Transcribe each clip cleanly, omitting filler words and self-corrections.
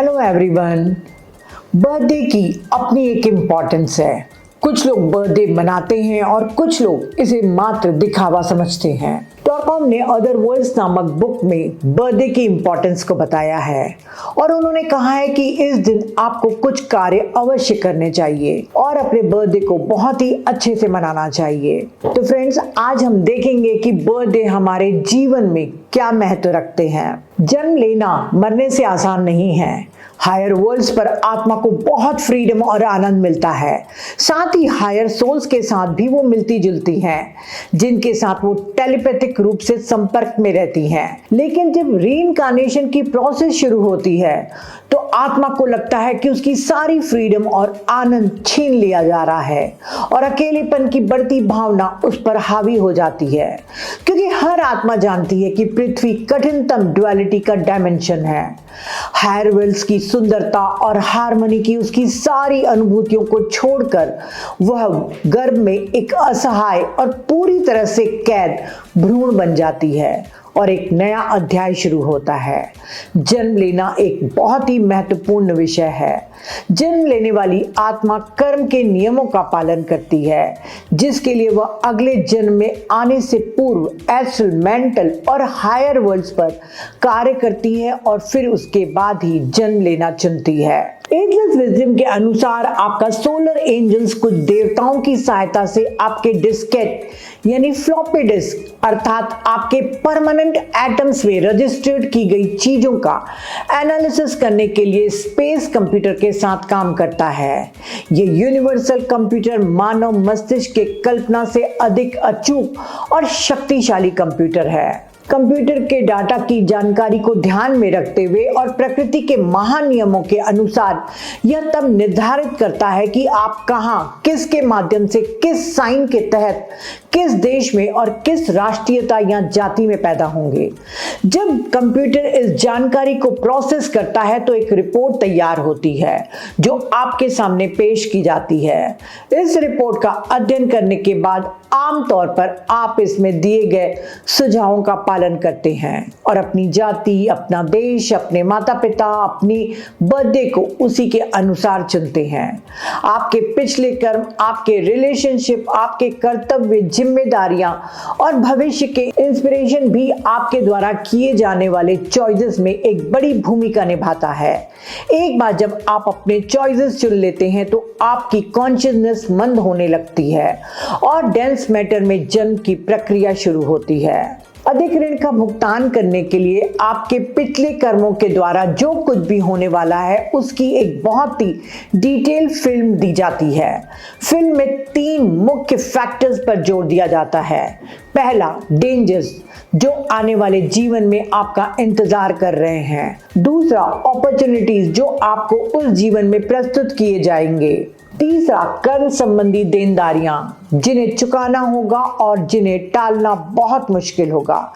Hello everyone. Birthday की अपनी एक इम्पॉर्टेंस है। कुछ लोग बर्थडे मनाते हैं और कुछ लोग इसे मात्र दिखावा समझते हैं। .com ने अदर वर्ल्ड्स नामक बुक में बर्थडे की इम्पोर्टेंस को बताया है और उन्होंने कहा है कि इस दिन आपको कुछ कार्य अवश्य करने चाहिए और अपने बर्थडे को बहुत ही अच्छे से मनाना चाहिए। तो फ्रेंड्स, आज हम देखेंगे कि बर्थडे हमारे जीवन में क्या महत्व रखते हैं। जन्म लेना मरने से आसान नहीं है। हायर वर्ल्ड्स पर आत्मा को बहुत फ्रीडम और आनंद मिलता है। साथ ही हायर सोल्स के साथ भी वो मिलती जुलती हैं, जिनके साथ वो टेलीपैथिक रूप से संपर्क में रहती हैं। लेकिन जब रीइंकार्नेशन की प्रोसेस शुरू होती है तो आत्मा को लगता है कि उसकी सारी फ्रीडम और आनंद छीन लिया जा रहा है और अकेलेपन की बढ़ती भावना उस पर हावी हो जाती है, क्योंकि हर आत्मा जानती है कि पृथ्वी कठिनतम ड्युअलिटी का डायमेंशन है। हायर वर्ल्ड्स की सुंदरता और हार्मनी की उसकी सारी अनुभूतियों को छोड़कर वह गर्भ में एक असहाय और पूरी तरह से कैद भ्रूण बन जाती है और एक नया अध्याय शुरू होता है। जन्म लेना एक बहुत ही महत्वपूर्ण विषय है। जन्म लेने वाली आत्मा कर्म के नियमों का पालन करती है, जिसके लिए वह अगले जन्म में आने से पूर्व एस्ट्रल, मेंटल और हायर वर्ल्ड्स पर कार्य करती है और फिर उसके बाद ही जन्म लेना चुनती है। एजलेस विजडम के अनुसार आपका सोलर एंजल्स कुछ देवताओं की सहायता से आपके डिस्केट यानी फ्लॉपी डिस्क अर्थात आपके परमानेंट एटम्स में रजिस्टर्ड की गई चीजों का एनालिसिस करने के लिए स्पेस कंप्यूटर के साथ काम करता है। ये यूनिवर्सल कंप्यूटर मानव मस्तिष्क के कल्पना से अधिक अचूक और शक्तिशाली कंप्यूटर है। कंप्यूटर के डाटा की जानकारी को ध्यान में रखते हुए और प्रकृति के महानियमों के अनुसार यह तब निर्धारित करता है कि आप कहां, किसके माध्यम से, किस साइन के तहत, किस देश में और किस राष्ट्रीयता या जाति में पैदा होंगे। जब कंप्यूटर इस जानकारी को प्रोसेस करता है तो एक रिपोर्ट तैयार होती है जो आपके सामने पेश की जाती है। इस रिपोर्ट का अध्ययन करने के बाद आमतौर पर आप इसमें दिए गए सुझावों का पालन करते हैं और अपनी जाति, अपना देश, अपने माता पिता, अपनी बर्थडे को उसी के अनुसार चुनते हैं। आपके पिछले कर्म, आपके रिलेशनशिप, आपके कर्तव्य, जिम्मेदारियां और भविष्य के इंस्पिरेशन भी आपके द्वारा किए जाने वाले चॉइसेस में एक बड़ी भूमिका निभाता है। एक बार जब आप अपने चॉइसेस चुन लेते हैं तो आपकी कॉन्शियसनेस मंद होने लगती है और डेंस मैटर में जन्म की प्रक्रिया शुरू होती है। अधिक ऋण का भुगतान करने के लिए आपके पिछले कर्मों के द्वारा जो कुछ भी होने वाला है उसकी एक बहुत ही डिटेल फिल्म दी जाती है। फिल्म में 3 मुख्य फैक्टर्स पर जोर दिया जाता है। पहला, डेंजर्स जो आने वाले जीवन में आपका इंतजार कर रहे हैं। दूसरा, अपॉर्चुनिटीज जो आपको उस जीवन में प्रस्तुत किए जाएंगे। तीसरा, कर्म संबंधी देनदारियां जिन्हें चुकाना होगा और जिन्हें टालना बहुत मुश्किल होगा,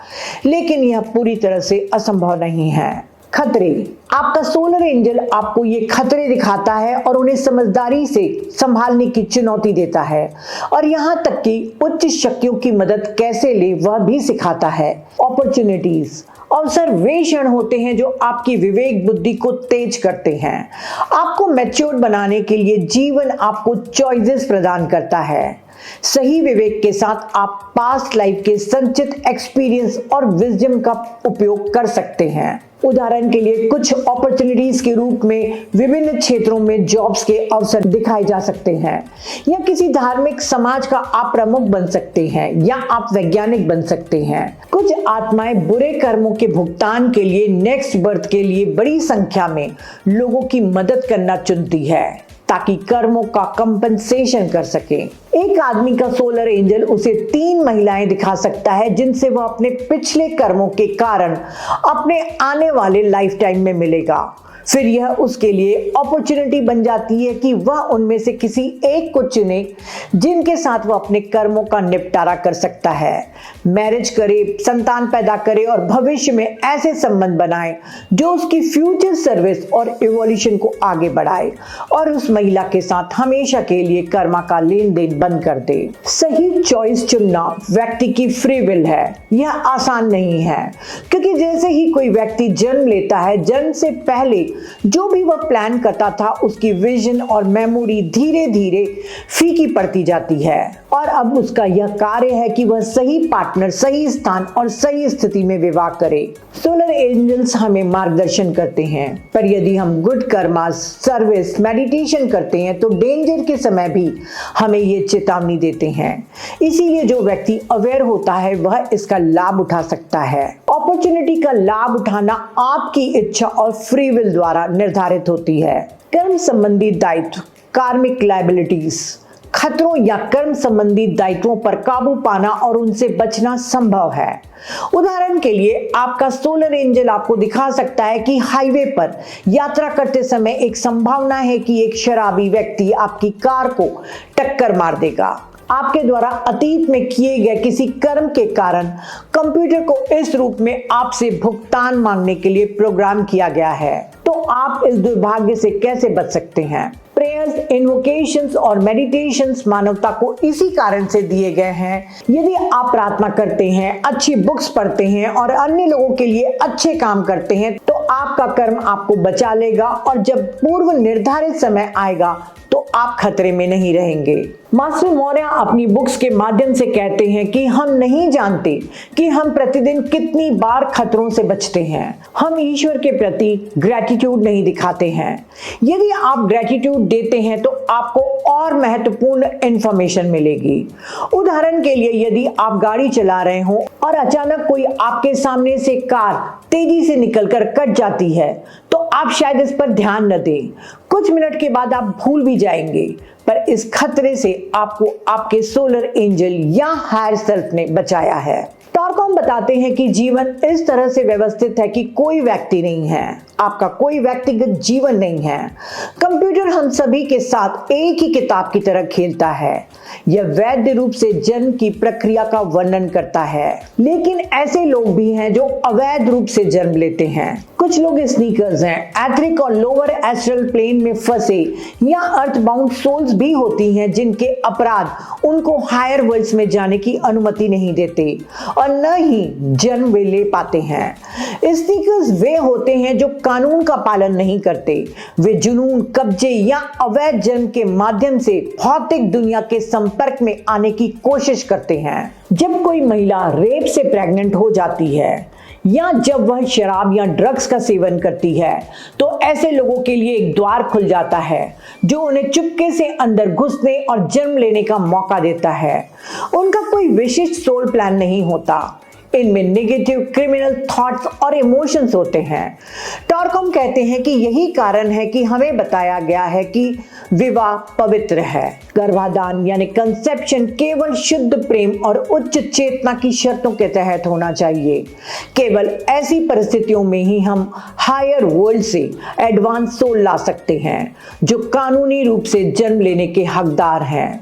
लेकिन यह पूरी तरह से असंभव नहीं है। खतरे, आपका सोलर एंजल आपको ये खतरे दिखाता है और उन्हें समझदारी से संभालने की चुनौती देता है और यहाँ तक कि उच्च शक्तियों की मदद कैसे ले वह भी सिखाता है। अपॉर्चुनिटीज, अवसर वे क्षण होते हैं जो आपकी विवेक बुद्धि को तेज करते हैं। आपको मैच्योर बनाने के लिए जीवन आपको चॉइसेस प्रदान करता है। सही विवेक के साथ आप पास्ट लाइफ के संचित एक्सपीरियंस और विजडम का उपयोग कर सकते हैं। उदाहरण के लिए कुछ अपॉर्चुनिटीज के रूप में विभिन्न क्षेत्रों में जॉब्स के अवसर दिखाए जा सकते हैं, या किसी धार्मिक समाज का आप प्रमुख बन सकते हैं या आप वैज्ञानिक बन सकते हैं। कुछ आत्माएं बुरे कर्मों के भुगतान के लिए नेक्स्ट बर्थ के लिए बड़ी संख्या में लोगों की मदद करना चुनती है ताकि कर्मों का कंपनसेशन कर सके। एक आदमी का सोलर एंजल उसे 3 महिलाएं दिखा सकता है जिनसे वह अपने पिछले कर्मों के कारण अपने आने वाले लाइफ टाइम में मिलेगा। फिर यह उसके लिए अपॉर्चुनिटी बन जाती है कि वह उनमें से किसी एक को चुने जिनके साथ वह अपने कर्मों का निपटारा कर सकता है। मैरिज करे, संतान पैदा करे और भविष्य में ऐसे संबंध बनाए जो उसकी फ्यूचर सर्विस और इवोल्यूशन को आगे बढ़ाए और उस महिला के साथ हमेशा के लिए कर्मा का लेन देन बंद कर दे। सही चॉइस चुनना व्यक्ति की फ्री विल है। यह आसान नहीं है, क्योंकि जैसे ही कोई व्यक्ति जन्म लेता है, जन्म से पहले जो भी वह प्लान करता था उसकी विजन और मेमोरी धीरे धीरे फीकी पड़ती जाती है और अब उसका यह कार्य है कि वह सही पार्टनर, सही स्थान और सही स्थिति में विवाह करे। सोलर एंजल्स हमें मार्गदर्शन करते हैं, पर यदि हम गुड कर्मा, सर्विस, मेडिटेशन करते हैं तो डेंजर के समय भी हमें ये चेतावनी देते हैं। इसीलिए जो व्यक्ति अवेयर होता है वह इसका लाभ उठा सकता है। अपॉर्चुनिटी का लाभ उठाना आपकी इच्छा और फ्री विल द्वारा निर्धारित होती है। कर्म संबंधी दायित्व, कार्मिक लायबिलिटीज, खतरों या कर्म संबंधी दायित्वों पर काबू पाना और उनसे बचना संभव है। उदाहरण के लिए आपका सोलर एंजल आपको दिखा सकता है कि हाईवे पर यात्रा करते समय एक संभावना है कि एक शराबी व्यक्ति आपकी कार को टक्कर मार देगा। आपके द्वारा अतीत में किए गए किसी कर्म के कारण कंप्यूटर को इस रूप में आपसे भुगतान मांगने के लिए प्रोग्राम किया गया है। तो आप इस दुर्भाग्य से कैसे बच सकते हैं? प्रेयर्स, इन्वोकेशंस और मेडिटेशंस मानवता को इसी कारण से दिए गए हैं। यदि आप प्रार्थना करते हैं, अच्छी बुक्स पढ़ते हैं और अन्य लोगों के लिए अच्छे काम करते हैं तो आपका कर्म आपको बचा लेगा और जब पूर्व निर्धारित समय आएगा तो आप खतरे में नहीं रहेंगे। मास्टर मौर्य अपनी बुक्स के माध्यम से कहते हैं कि हम नहीं जानते कि हम प्रतिदिन कितनी बार खतरों से बचते हैं। हम ईश्वर के प्रति ग्रेटिट्यूड नहीं दिखाते हैं। यदि आप ग्रेटिट्यूड देते हैं तो आपको और महत्वपूर्ण इंफॉर्मेशन मिलेगी। उदाहरण के लिए यदि आप गाड़ी चला रहे हो और अचानक कोई आपके सामने से कार तेजी से निकलकर कट जाती है तो आप शायद इस पर ध्यान न दें। कुछ मिनट के बाद आप भूल भी जाएंगे, पर इस खतरे से आपको आपके सोलर एंजल या हायर सेल्फ ने बचाया है। टॉरकॉम बताते हैं कि जीवन इस तरह से व्यवस्थित है कि कोई व्यक्ति नहीं है, आपका कोई व्यक्तिगत जीवन नहीं है। कंप्यूटर हम सभी के साथ एक ही किताब की तरह खेलता है। यह वैध रूप से जन्म की प्रक्रिया का वर्णन करता है, लेकिन ऐसे लोग भी हैं जो अवैध रूप से जन्म लेते हैं। कुछ लोग स्नीकर्स हैं, एथरिक और लोअर एस्ट्रल प्लेन में फंसे या अर्थबाउंड सोल्स भी होती हैं जिनके अपराध उनको हायर वर्ल्ड्स में जाने की अनुमति नहीं देते और न ही जन्म वे ले पाते हैं। स्नीकर्स वे होते हैं जो कानून का पालन नहीं करते। वे जुनून, कब्जे या अवैध जन्म के माध्यम से भौतिक दुनिया के संपर्क में आने की कोशिश करते हैं। जब कोई महिला रेप से प्रेग्नेंट हो जाती है या जब वह शराब या ड्रग्स का सेवन करती है तो ऐसे लोगों के लिए एक द्वार खुल जाता है जो उन्हें चुपके से अंदर घुसने और जन्म लेने का मौका देता है। उनका कोई विशिष्ट सोल प्लान नहीं होता। इनमें नेगेटिव क्रिमिनल थॉट्स और इमोशंस होते हैं। टॉरकॉम कहते हैं कि यही कारण है कि हमें बताया गया है कि विवाह पवित्र है। गर्भाधान यानी कंसेप्शन केवल शुद्ध प्रेम और उच्च चेतना की शर्तों के तहत होना चाहिए। केवल ऐसी परिस्थितियों में ही हम हायर वर्ल्ड से एडवांस सोल ला सकते हैं जो कानूनी रूप से जन्म लेने के हकदार हैं।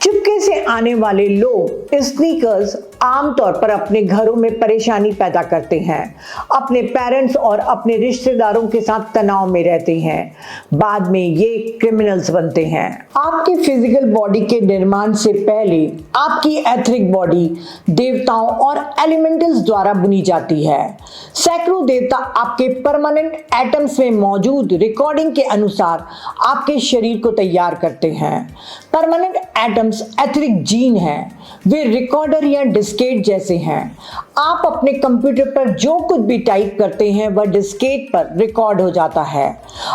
चुपके से आने वाले लोग स्नीकर्स आमतौर पर अपने घरों में परेशानी पैदा करते हैं, अपने पेरेंट्स और अपने रिश्तेदारों के साथ तनाव में रहते हैं। बाद में ये क्रिमिनल्स बनते हैं। आपकी फिजिकल बॉडी के निर्माण से पहले आपकी एथरिक बॉडी देवताओं और एलिमेंटल्स द्वारा बुनी जाती है। सैकड़ों देवता आपके परमानेंट एटम्स में मौजूद रिकॉर्डिंग के अनुसार आपके शरीर को तैयार करते हैं। परमानेंट एटम्स एथरिक जीन हैं। वे रिकॉर्डर या डिस्केट जैसे हैं। आप अपने कंप्यूटर पर जो कुछ भी टाइप करते हैं वह डिस्केट पर रिकॉर्ड हो जाता है।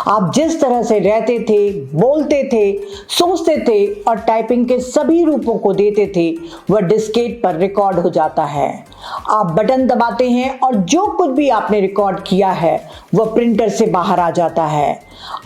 आप जिस तरह से रहते थे, बोलते थे, सोचते थे और टाइपिंग के सभी रूपों को देते थे वह डिस्केट पर रिकॉर्ड हो जाता है। आप बटन दबाते हैं और जो कुछ भी आपने रिकॉर्ड किया है वह प्रिंटर से बाहर आ जाता है।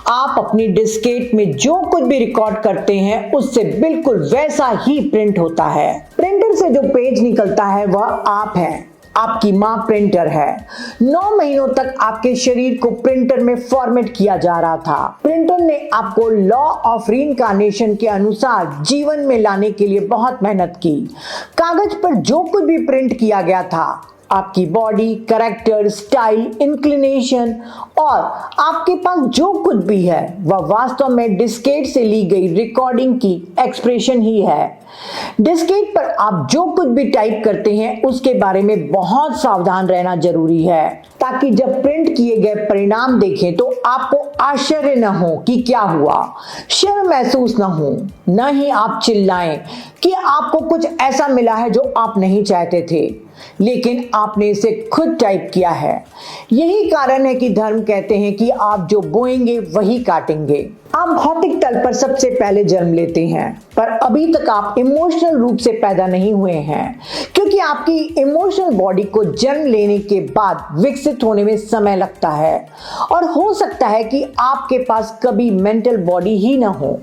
आप अपनी डिस्केट में जो कुछ भी रिकॉर्ड करते हैं उससे बिल्कुल वैसा ही प्रिंट होता है। प्रिंटर से जो पेज निकलता है वह आप हैं। आपकी मां प्रिंटर है। 9 महीनों तक आपके शरीर को प्रिंटर में फॉर्मेट किया जा रहा था। प्रिंटर ने आपको लॉ ऑफ रीइंकार्नेशन के अनुसार जीवन में लाने के लिए बहुत मेहनत की। कागज पर जो कुछ भी प्रिंट किया गया था, आपकी बॉडी, कैरेक्टर, स्टाइल, इंक्लिनेशन और आपके पास जो कुछ भी है वह वास्तव में डिस्केट से ली गई रिकॉर्डिंग की एक्सप्रेशन ही है। डिस्केट पर आप जो कुछ भी टाइप करते हैं उसके बारे में बहुत सावधान रहना जरूरी है ताकि जब प्रिंट किए गए परिणाम देखें तो आपको आश्चर्य न हो कि क्या हुआ, शर्म महसूस न हो, न ही आप चिल्लाएं कि आपको कुछ ऐसा मिला है जो आप नहीं चाहते थे, लेकिन आपने इसे खुद टाइप किया है। यही कारण है कि धर्म कहते हैं कि आप जो बोएंगे वही काटेंगे। आप भौतिक तल पर सबसे पहले जन्म लेते हैं, पर अभी तक आप इमोशनल रूप से पैदा नहीं हुए हैं, क्योंकि आपकी इमोशनल बॉडी को जन्म लेने के बाद विकसित होने में समय लगता है, और हो सकता है कि आपके पास कभी मेंटल बॉडी ही ना हो।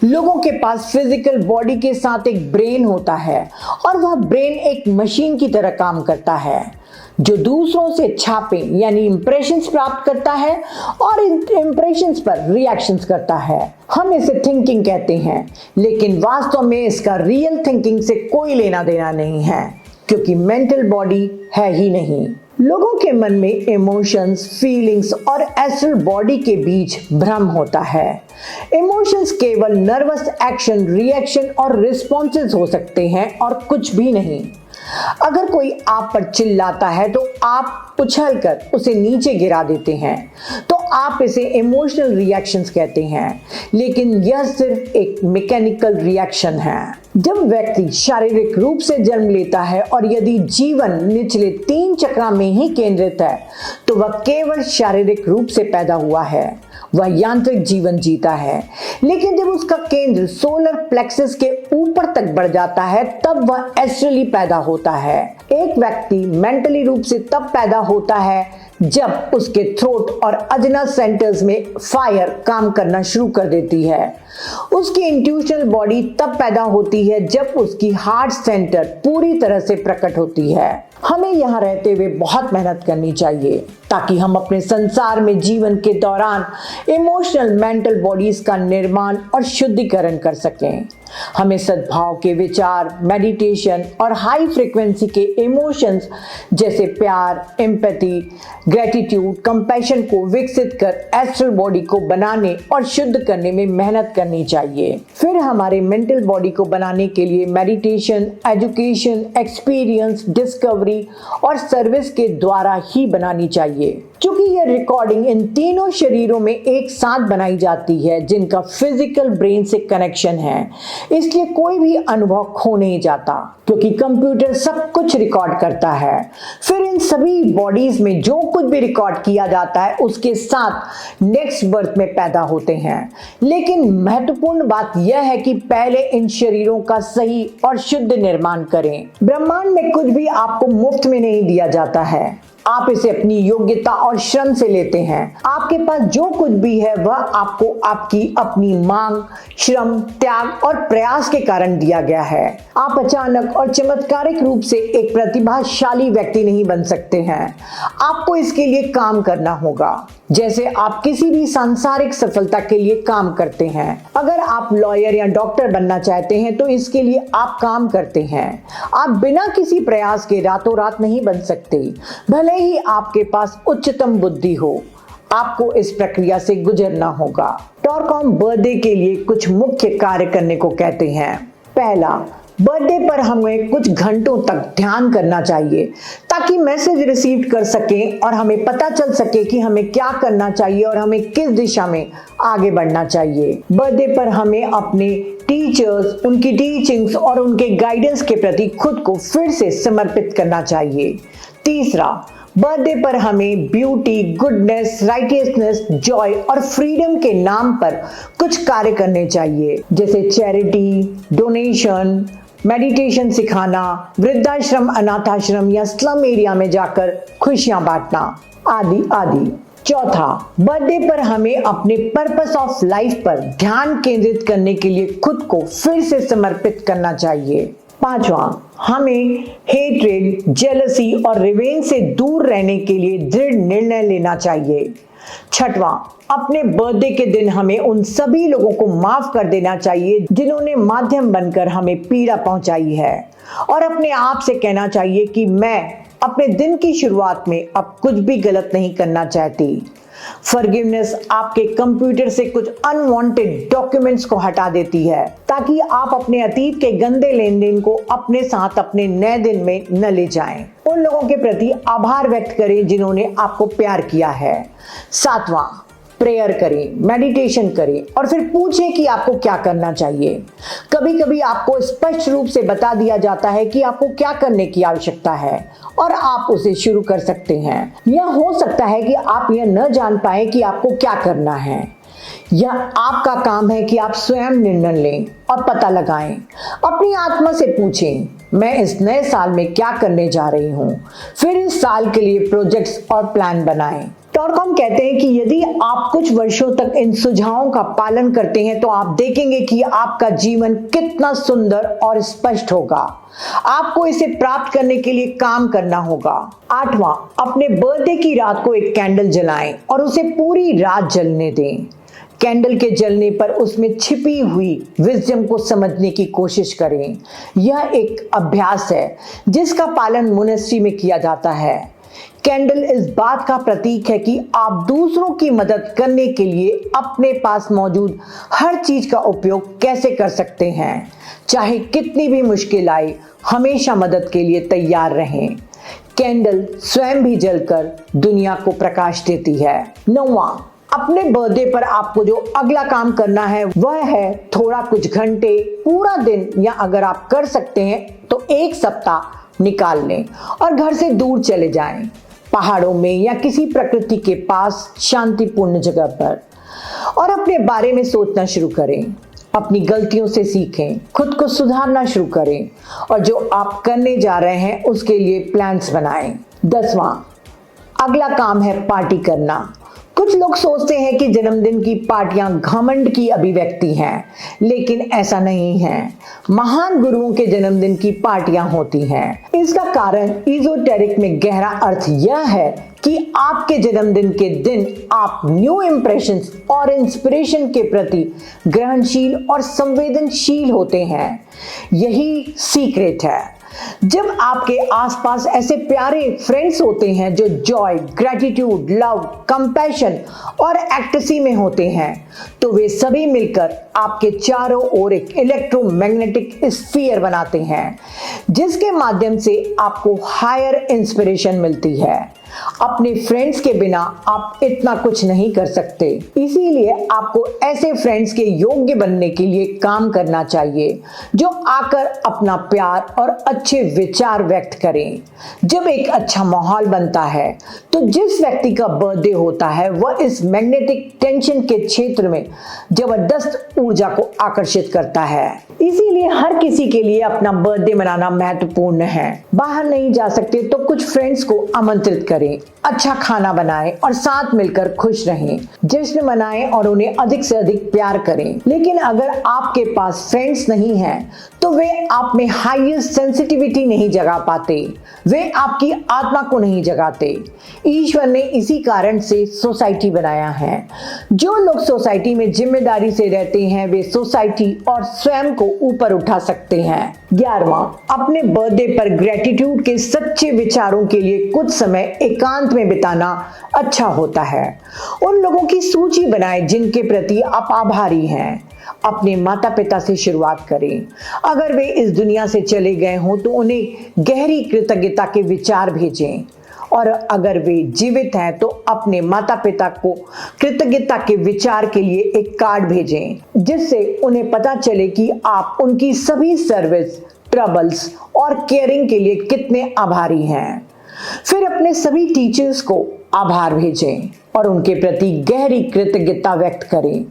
लोगों के पास फिजिकल बॉडी के साथ एक ब्रेन होता है, और वह ब्रेन एक मशीन की तरह काम करता है जो दूसरों से छापे यानी इंप्रेशंस प्राप्त करता है और इंप्रेशंस पर रिएक्शंस करता है। हम इसे थिंकिंग कहते हैं, लेकिन वास्तव में इसका रियल थिंकिंग से कोई लेना देना नहीं है, क्योंकि मेंटल बॉडी है ही नहीं। लोगों के मन में इमोशंस, फीलिंग्स और एस्ट्रल बॉडी के बीच भ्रम होता है। इमोशंस केवल नर्वस एक्शन, रिएक्शन और रिस्पॉन्सेज हो सकते हैं और कुछ भी नहीं। अगर कोई आप पर चिल्लाता है तो आप उछलकर उसे नीचे गिरा देते हैं, तो आप इसे इमोशनल रिएक्शंस कहते हैं, लेकिन यह सिर्फ एक मैकेनिकल रिएक्शन है। जब व्यक्ति शारीरिक रूप से जन्म लेता है और यदि जीवन निचले 3 चक्र में ही केंद्रित है, तो वह केवल शारीरिक रूप से पैदा हुआ है, वह यांत्रिक जीवन जीता है। लेकिन जब उसका केंद्र सोलर प्लेक्सस के ऊपर तक बढ़ जाता है, तब वह एस्ट्रली पैदा होता है। एक व्यक्ति मेंटली रूप से तब पैदा होता है जब उसके थ्रोट और अजना सेंटर्स में फायर काम करना शुरू कर देती है। उसकी इंट्यूशनल बॉडी तब पैदा होती है जब उसकी हार्ट सेंटर पूरी तरह से प्रकट होती है। हमें यहाँ रहते हुए बहुत मेहनत करनी चाहिए ताकि हम अपने संसार में जीवन के दौरान इमोशनल मेंटल बॉडीज का निर्माण और शुद्धिकरण कर सकें। हमें सद्भाव के विचार, मेडिटेशन और हाई फ्रीक्वेंसी के इमोशंस जैसे प्यार, एम्पैथी, ग्रेटिट्यूड, कंपैशन को विकसित कर एस्ट्रल बॉडी को बनाने और शुद्ध करने में मेहनत करनी चाहिए। फिर हमारे मेंटल बॉडी को बनाने के लिए मेडिटेशन, एजुकेशन, एक्सपीरियंस, डिस्कवरी और सर्विस के द्वारा ही बनानी चाहिए। क्योंकि यह रिकॉर्डिंग इन तीनों शरीरों में एक साथ बनाई जाती है जिनका फिजिकल ब्रेन से कनेक्शन है, इसलिए कोई भी अनुभव खो नहीं जाता, क्योंकि कंप्यूटर सब कुछ रिकॉर्ड करता है। फिर इन सभी बॉडीज में जो कुछ भी रिकॉर्ड किया जाता है उसके साथ नेक्स्ट बर्थ में पैदा होते हैं। लेकिन महत्वपूर्ण बात यह है कि पहले इन शरीरों का सही और शुद्ध निर्माण करें। ब्रह्मांड में कुछ भी आपको मुफ्त में नहीं दिया जाता है, आप इसे अपनी योग्यता और श्रम से लेते हैं। आपके पास जो कुछ भी है वह आपको आपकी अपनी मांग, श्रम, त्याग और प्रयास के कारण दिया गया है। आप अचानक और चमत्कारिक रूप से एक प्रतिभाशाली व्यक्ति नहीं बन सकते हैं। आपको इसके लिए काम करना होगा, जैसे आप किसी भी सांसारिक सफलता के लिए काम करते हैं। अगर आप लॉयर या डॉक्टर बनना चाहते हैं तो इसके लिए आप काम करते हैं। आप बिना किसी प्रयास के रातों रात नहीं बन सकते, भले ही आपके पास उच्चतम बुद्धि हो। आपको इस प्रक्रिया से गुजरना होगा। टॉरकॉम बर्थडे के लिए कुछ मुख्य कार्य करने को कहते हैं। पहला, बर्थडे पर हमें कुछ घंटों तक ध्यान करना चाहिए ताकि मैसेज रिसीव कर सकें और हमें पता चल सके कि हमें क्या करना चाहिए और हमें किस दिशा में आगे बढ़ना चाहिए। बर्थडे पर हमें अपने टीचर्स, उनकी टीचिंग्स और उनके गाइडेंस के प्रति खुद को फिर से समर्पित करना चाहिए। तीसरा, बर्थडे पर हमें ब्यूटी, गुडनेस, राइटियसनेस, जॉय और फ्रीडम के नाम पर कुछ कार्य करने चाहिए, जैसे चैरिटी, डोनेशन, मेडिटेशन सिखाना, वृद्धाश्रम, अनाथाश्रम या स्लम एरिया में जाकर खुशियां बांटना, आदि आदि। चौथा, बर्थडे पर हमें अपने पर्पस ऑफ लाइफ पर ध्यान केंद्रित करने के लिए खुद को फिर से समर्पित करना चाहिए। पांचवा, हमें हेट्रेड, जेलसी और रिवेंज से दूर रहने के लिए दृढ़ निर्णय लेना चाहिए। छठवां, अपने बर्थडे के दिन हमें उन सभी लोगों को माफ कर देना चाहिए जिन्होंने माध्यम बनकर हमें पीड़ा पहुंचाई है, और अपने आप से कहना चाहिए कि मैं अपने दिन की शुरुआत में अब कुछ भी गलत नहीं करना चाहती। फॉरगिवनेस आपके कंप्यूटर से कुछ अनवांटेड डॉक्यूमेंट्स को हटा देती है ताकि आप अपने अतीत के गंदे लेन देन को अपने साथ अपने नए दिन में न ले जाएं। उन लोगों के प्रति आभार व्यक्त करें जिन्होंने आपको प्यार किया है। सातवां, प्रेयर करें, मेडिटेशन करें और फिर पूछें कि आपको क्या करना चाहिए। कभी कभी आपको स्पष्ट रूप से बता दिया जाता है कि आपको क्या करने की आवश्यकता है और आप उसे शुरू कर सकते हैं। यह हो सकता है कि आप यह न जान पाए कि आपको क्या करना है। यह आपका काम है कि आप स्वयं निर्णय लें और पता लगाएं। अपनी आत्मा से पूछें, मैं इस नए साल में क्या करने जा रही हूं। फिर इस साल के लिए प्रोजेक्ट्स और प्लान बनाएं। टॉरकॉम कहते हैं कि यदि आप कुछ वर्षों तक इन सुझावों का पालन करते हैं तो आप देखेंगे कि आपका जीवन कितना सुंदर और स्पष्ट होगा। आपको इसे प्राप्त करने के लिए काम करना होगा। 8वां, अपने बर्थडे की रात को एक कैंडल जलाएं और उसे पूरी रात जलने दें। कैंडल के जलने पर उसमें छिपी हुई विजडम को समझने की कोशिश करें। यह एक अभ्यास है जिसका पालन मोनेस्ट्री में किया जाता है। कैंडल इस बात का प्रतीक है कि आप दूसरों की मदद करने के लिए अपने पास मौजूद हर चीज का उपयोग कैसे कर सकते हैं। चाहे कितनी भी मुश्किल आए, हमेशा मदद के लिए तैयार रहें। कैंडल स्वयं भी जलकर दुनिया को प्रकाश देती है। 9वां, अपने बर्थडे पर आपको जो अगला काम करना है वह है थोड़ा कुछ घंटे, पूरा दिन या अगर आप कर सकते हैं तो एक सप्ताह निकाल लें और घर से दूर चले जाएं। पहाड़ों में या किसी प्रकृति के पास शांतिपूर्ण जगह पर, और अपने बारे में सोचना शुरू करें। अपनी गलतियों से सीखें, खुद को सुधारना शुरू करें और जो आप करने जा रहे हैं उसके लिए प्लान्स बनाएं। 10वां, अगला काम है पार्टी करना। कुछ लोग सोचते हैं कि जन्मदिन की पार्टियां घमंड की अभिव्यक्ति हैं, लेकिन ऐसा नहीं है। महान गुरुओं के जन्मदिन की पार्टियां होती हैं। इसका कारण इजोटेरिक में गहरा अर्थ यह है कि आपके जन्मदिन के दिन आप न्यू इंप्रेशंस और इंस्पिरेशन के प्रति ग्रहणशील और संवेदनशील होते हैं। यही सीक्रेट है। जब आपके आसपास ऐसे प्यारे फ्रेंड्स होते हैं जो जॉय, ग्रेटिट्यूड, लव, कंपैशन और एक्टसी में होते हैं, तो वे सभी मिलकर आपके चारों ओर एक इलेक्ट्रोमैग्नेटिक स्फीयर बनाते हैं जिसके माध्यम से आपको हायर इंस्पिरेशन मिलती है। अपने फ्रेंड्स के बिना आप इतना कुछ नहीं कर सकते, इसीलिए आपको ऐसे फ्रेंड्स के योग्य बनने के लिए काम करना चाहिए जो आकर अपना प्यार और अच्छे विचार व्यक्त करें। जब एक अच्छा माहौल बनता है तो जिस व्यक्ति का बर्थडे होता है वह इस मैग्नेटिक टेंशन के क्षेत्र में जबरदस्त ऊर्जा को आकर्षित करता है। इसीलिए हर किसी के लिए अपना बर्थडे मनाना महत्वपूर्ण है। बाहर नहीं जा सकते तो कुछ फ्रेंड्स को आमंत्रित करें, अच्छा खाना बनाएं और साथ मिलकर खुश रहें, जश्न मनाएं और उन्हें अधिक से अधिक प्यार करें। लेकिन अगर आपके पास फ्रेंड्स नहीं हैं तो वे आप में हाईएस्ट सेंसिटिविटी नहीं जगा पाते, वे आपकी आत्मा को नहीं जगाते। ईश्वर ने इसी कारण से सोसाइटी बनाया है। जो लोग सोसाइटी में जिम्मेदारी से रहते हैं वे सोसाइटी और स्वयं को ऊपर उठा सकते हैं। 11वां, अपने बर्थडे पर ग्रेटिट्यूड के सच्चे विचारों के लिए कुछ समय एकांत में बिताना अच्छा होता है। उन लोगों की सूची बनाएं जिनके प्रति आप आभारी हैं। अपने माता पिता से शुरुआत करें। अगर वे इस दुनिया से चले गए हों तो उन्हें गहरी कृतज्ञता के विचार भेजें, और अगर वे जीवित हैं तो अपने माता पिता को कृतज्ञता के विचार के लिए एक कार्ड भेजें जिससे उन्हें पता चले कि आप उनकी सभी सर्विस, ट्रबल्स और केयरिंग के लिए कितने आभारी हैं। फिर अपने सभी टीचर्स को आभार भेजें और उनके प्रति गहरी कृतज्ञता व्यक्त करें।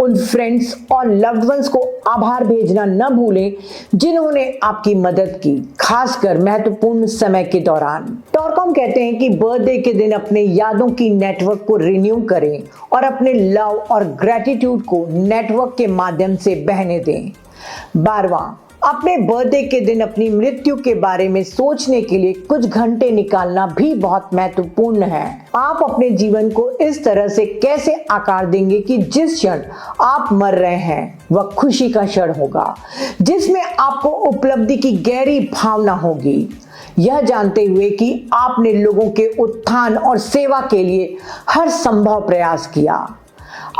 उन फ्रेंड्स और लव्ड वंस को आभार भेजना न भूलें जिन्होंने आपकी मदद की, खासकर महत्वपूर्ण समय के दौरान। टॉरकॉम कहते हैं कि बर्थडे के दिन अपने यादों की नेटवर्क को रिन्यू करें और अपने लव और ग्रेटिट्यूड को नेटवर्क के माध्यम से बहने दें। 12वां, अपने बर्थडे के दिन अपनी मृत्यु के बारे में सोचने के लिए कुछ घंटे निकालना भी बहुत महत्वपूर्ण है। आप अपने जीवन को इस तरह से कैसे आकार देंगे कि जिस क्षण आप मर रहे हैं वह खुशी का क्षण होगा, जिसमें आपको उपलब्धि की गहरी भावना होगी, यह जानते हुए कि आपने लोगों के उत्थान और सेवा के लिए हर संभव प्रयास किया।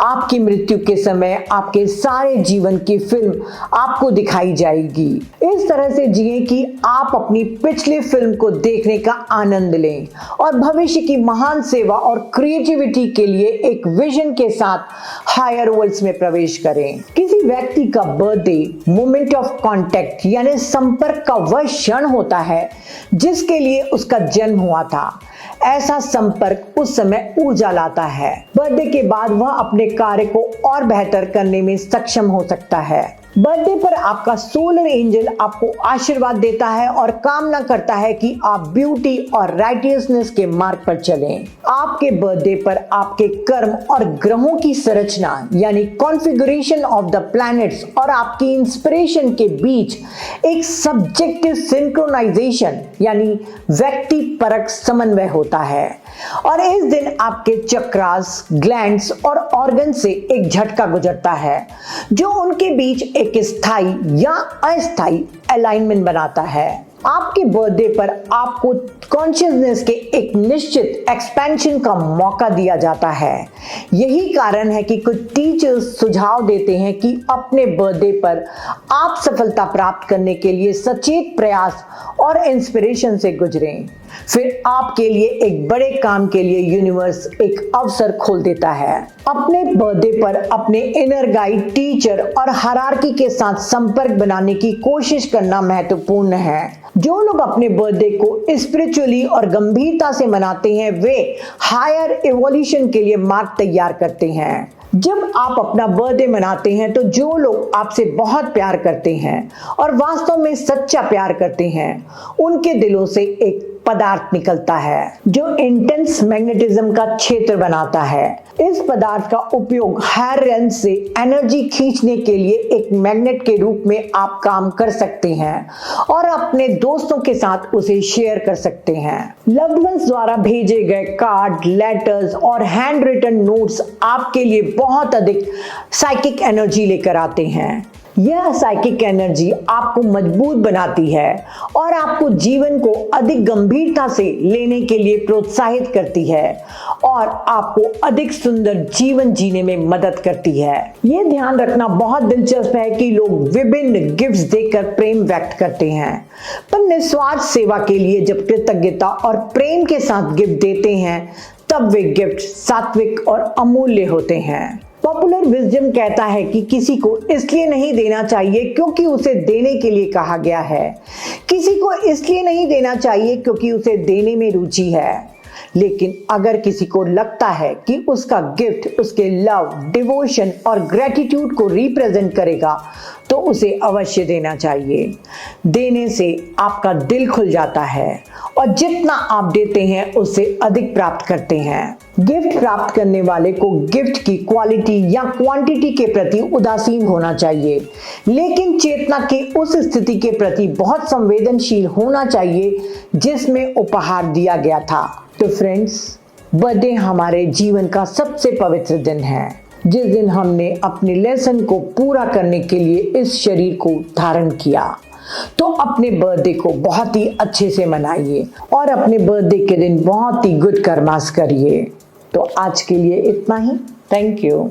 आपकी मृत्यु के समय आपके सारे जीवन की फिल्म आपको दिखाई जाएगी। इस तरह से जिए कि आप अपनी पिछली फिल्म को देखने का आनंद लें और भविष्य की महान सेवा और क्रिएटिविटी के लिए एक विजन के साथ हायर वर्ल्ड्स में प्रवेश करें। किसी व्यक्ति का बर्थडे मोमेंट ऑफ कांटेक्ट यानी संपर्क का वह क्षण होता है जिसके लिए उसका जन्म हुआ था। ऐसा संपर्क उस समय ऊर्जा लाता है। बर्थडे के बाद वह अपने कार्य को और बेहतर करने में सक्षम हो सकता है। बर्थडे पर आपका सोलर एंजल आपको आशीर्वाद देता है और कामना करता है कि आप ब्यूटी और राइटियसनेस के मार्ग पर चलें। आपके बर्थडे पर आपके कर्म और ग्रहों की संरचना यानी कॉन्फ़िगरेशन ऑफ द प्लैनेट्स और आपकी इंस्पिरेशन के बीच एक सब्जेक्टिव सिंक्रोनाइजेशन यानी व्यक्ति परक समन्वय होता है और इस दिन आपके चक्रास, ग्लैंड्स और ऑर्गन से एक झटका गुजरता है जो उनके बीच एक स्थायी या अस्थायी अलाइनमेंट बनाता है। आपके बर्थडे पर आपको कॉन्शियसनेस के एक निश्चित एक्सपेंशन का मौका दिया जाता है। यही कारण है कि कुछ टीचर्स सुझाव देते हैं कि अपने बर्थडे पर आप सफलता प्राप्त करने के लिए सचेत प्रयास और इंस्पिरेशन से गुजरें। फिर आपके लिए एक बड़े काम के लिए यूनिवर्स एक अवसर खोल देता है। अपने बर्थडे पर अपने इनर गाइड, टीचर और हायरार्की के साथ संपर्क बनाने की कोशिश करना महत्वपूर्ण है। जो लोग अपने बर्थडे को स्पिरिचुअली और गंभीरता से मनाते हैं वे हायर इवोल्यूशन के लिए मार्ग तैयार करते हैं। जब आप अपना बर्थडे मनाते हैं तो जो लोग आपसे बहुत प्यार करते हैं और वास्तव में सच्चा प्यार करते हैं उनके दिलों से एक पदार्थ निकलता है जो इंटेंस मैग्नेटिज्म का क्षेत्र बनाता है। इस पदार्थ का उपयोग हायर रेंज से एनर्जी खींचने के लिए एक मैग्नेट के रूप में आप काम कर सकते हैं और अपने दोस्तों के साथ उसे शेयर कर सकते हैं। लव्ड वंस द्वारा भेजे गए कार्ड, लेटर्स और हैंड रिटन नोट्स आपके लिए बहुत अधिक साइकिक एनर्जी लेकर आते हैं। यह साइकिक एनर्जी आपको मजबूत बनाती है और आपको जीवन को अधिक गंभीरता से लेने के लिए प्रोत्साहित करती है और आपको अधिक सुंदर जीवन जीने में मदद करती है। यह ध्यान रखना बहुत दिलचस्प है कि लोग विभिन्न गिफ्ट्स देकर प्रेम व्यक्त करते हैं, पर निस्वार्थ सेवा के लिए जब कृतज्ञता और प्रेम के साथ गिफ्ट देते हैं तब वे गिफ्ट सात्विक और अमूल्य होते हैं। पॉपुलर विजडम कहता है कि किसी को इसलिए नहीं देना चाहिए क्योंकि उसे देने के लिए कहा गया है, किसी को इसलिए नहीं देना चाहिए क्योंकि उसे देने में रुचि है, लेकिन अगर किसी को लगता है कि उसका गिफ्ट उसके लव, डिवोशन और ग्रेटिट्यूड को रिप्रेजेंट करेगा तो उसे अवश्य देना चाहिए। देने से आपका दिल खुल जाता है और जितना आप देते हैं उससे अधिक प्राप्त करते हैं। गिफ्ट प्राप्त करने वाले को गिफ्ट की क्वालिटी या क्वांटिटी के प्रति उदासीन होना चाहिए, लेकिन चेतना की उस स्थिति के प्रति बहुत संवेदनशील होना चाहिए जिसमें उपहार दिया गया था। तो फ्रेंड्स, बर्थडे हमारे जीवन का सबसे पवित्र दिन है, जिस दिन हमने अपने लेसन को पूरा करने के लिए इस शरीर को धारण किया। तो अपने बर्थडे को बहुत ही अच्छे से मनाइए और अपने बर्थडे के दिन बहुत ही गुड कर्मास करिए। तो आज के लिए इतना ही। Thank you.